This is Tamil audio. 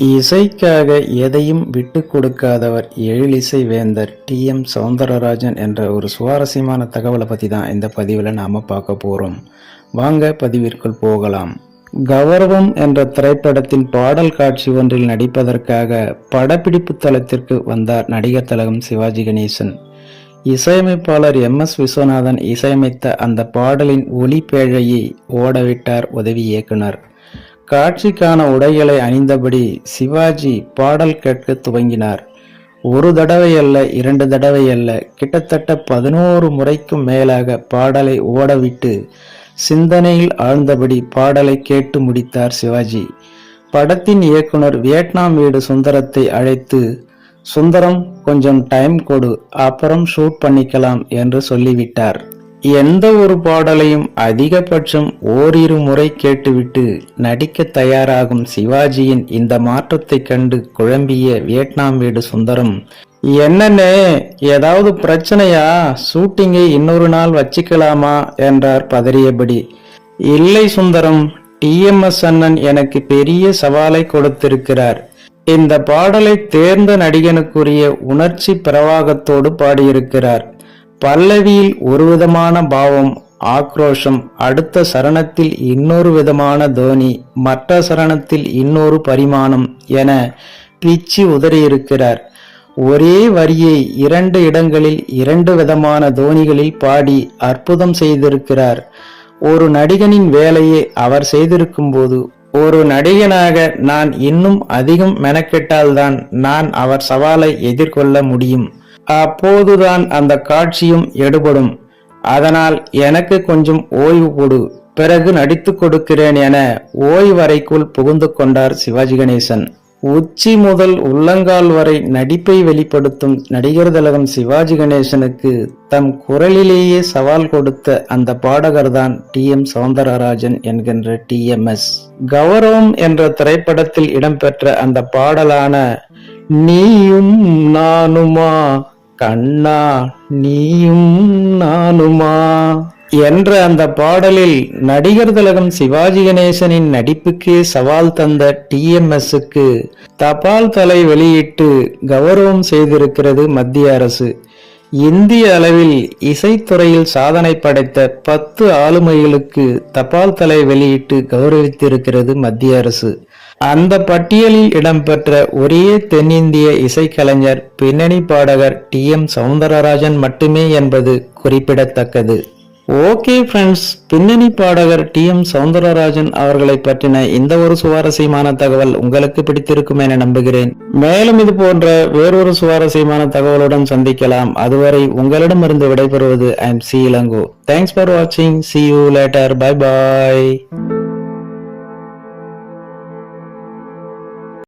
இசைக்காக எதையும் விட்டு கொடுக்காதவர் எழிலிசை வேந்தர் டி.எம். சௌந்தரராஜன் என்ற ஒரு சுவாரஸ்யமான தகவலை பற்றி தான் இந்த பதிவில் நாம் பார்க்க போகிறோம். வாங்க பதிவிற்குள் போகலாம். கௌரவம் என்ற திரைப்படத்தின் பாடல் காட்சி ஒன்றில் நடிப்பதற்காக படப்பிடிப்பு தளத்திற்கு வந்தார் நடிகர் திலகம் சிவாஜி கணேசன். இசையமைப்பாளர் எம்.எஸ். விஸ்வநாதன் இசையமைத்த அந்த பாடலின் ஒளிப்பேழையை ஓடவிட்டார் உதவி இயக்குனர். காட்சிக்கான உடைகளை அணிந்தபடி சிவாஜி பாடல் கேட்க துவங்கினார். ஒரு தடவை அல்ல, 2 தடவை அல்ல, கிட்டத்தட்ட 11 முறைக்கும் மேலாக பாடலை ஓடவிட்டு சிந்தனையில் ஆழ்ந்தபடி பாடலை கேட்டு முடித்தார் சிவாஜி. படத்தின் இயக்குனர் வியட்நாம் வீடு சுந்தரத்தை அழைத்து, சுந்தரம் கொஞ்சம் டைம் கொடு, அப்புறம் ஷூட் பண்ணிக்கலாம் என்று சொல்லிவிட்டார். எந்த ஒரு பாடலையும் அதிகபட்சம் ஓரிரு முறை கேட்டுவிட்டு நடிக்க தயாராகும் சிவாஜியின் இந்த மாற்றத்தை கண்டு குழம்பிய வியட்நாம் வீடு சுந்தரம், என்னன்னே ஏதாவது பிரச்சனையா, ஷூட்டிங்கை இன்னொரு நாள் வச்சுக்கலாமா என்றார் பதறியபடி. இல்லை சுந்தரம், டி.எம்.எஸ். அண்ணன் எனக்கு பெரிய சவாலை கொடுத்திருக்கிறார். இந்த பாடலை தேர்ந்த நடிகனுக்குரிய உணர்ச்சி பிரவாகத்தோடு பாடியிருக்கிறார். பல்லவியில் ஒரு விதமான பாவம், ஆக்ரோஷம், அடுத்த சரணத்தில் இன்னொரு விதமான தோனி, மற்ற சரணத்தில் இன்னொரு பரிமாணம் என பிச்சு உதறியிருக்கிறார். ஒரே வரியை 2 இடங்களில் 2 விதமான தோனிகளில் பாடி அற்புதம் செய்திருக்கிறார். ஒரு நடிகனின் வேலையை அவர் செய்திருக்கும் போது, ஒரு நடிகனாக நான் இன்னும் அதிகம் மெனக்கெட்டால்தான் நான் அவர் சவாலை எதிர்கொள்ள முடியும். அப்போதுதான் அந்த காட்சியும் எடுபடும். அதனால் எனக்கு கொஞ்சம் ஓய்வு கொடு, பிறகு நடித்து கொடுக்கிறேன் என ஓய்வறைக்குள் புகுந்து கொண்டார் சிவாஜி கணேசன். உச்சி முதல் உள்ளங்கால் வரை நடிப்பை வெளிப்படுத்தும் நடிகர் திலகம் சிவாஜி கணேசனுக்கு தம் குரலிலேயே சவால் கொடுத்த அந்த பாடகர்தான் டி.எம். சௌந்தரராஜன் என்கின்ற டி.எம்.எஸ். கௌரவம் என்ற திரைப்படத்தில் இடம்பெற்ற அந்த பாடலான நீயும் நானுமா கண்ணா நீயும் நானுமா என்ற அந்த பாடலில் நடிகர் திலகம் சிவாஜி கணேசனின் நடிப்புக்கே சவால் தந்த டி.எம்.எஸ்.க்கு தபால் தலை வெளியிட்டு கௌரவம் செய்திருக்கிறது மத்திய அரசு. இந்திய அளவில் இசைத்துறையில் சாதனை படைத்த 10 ஆளுமைகளுக்கு தபால் தலை வெளியிட்டு கௌரவித்திருக்கிறது மத்திய அரசு. அந்த பட்டியலில் இடம்பெற்ற ஒரே தென்னிந்திய இசைக்கலைஞர் பின்னணி பாடகர் டி.எம். சௌந்தரராஜன் மட்டுமே என்பது குறிப்பிடத்தக்கது. ஓகே ஃப்ரெண்ட்ஸ், பின்னணி பாடகர் டி.எம். சௌந்தரராஜன் அவர்களை பற்றின இந்த ஒரு சுவாரஸ்யமான தகவல் உங்களுக்கு பிடித்திருக்கும் என நம்புகிறேன். மேலும் இது போன்ற வேறொரு சுவாரஸ்யமான தகவலுடன் சந்திக்கலாம். அதுவரை உங்களிடமிருந்து விடைபெறுவது I M C Ilango. Thanks for வாட்சிங். See you later. Bye bye.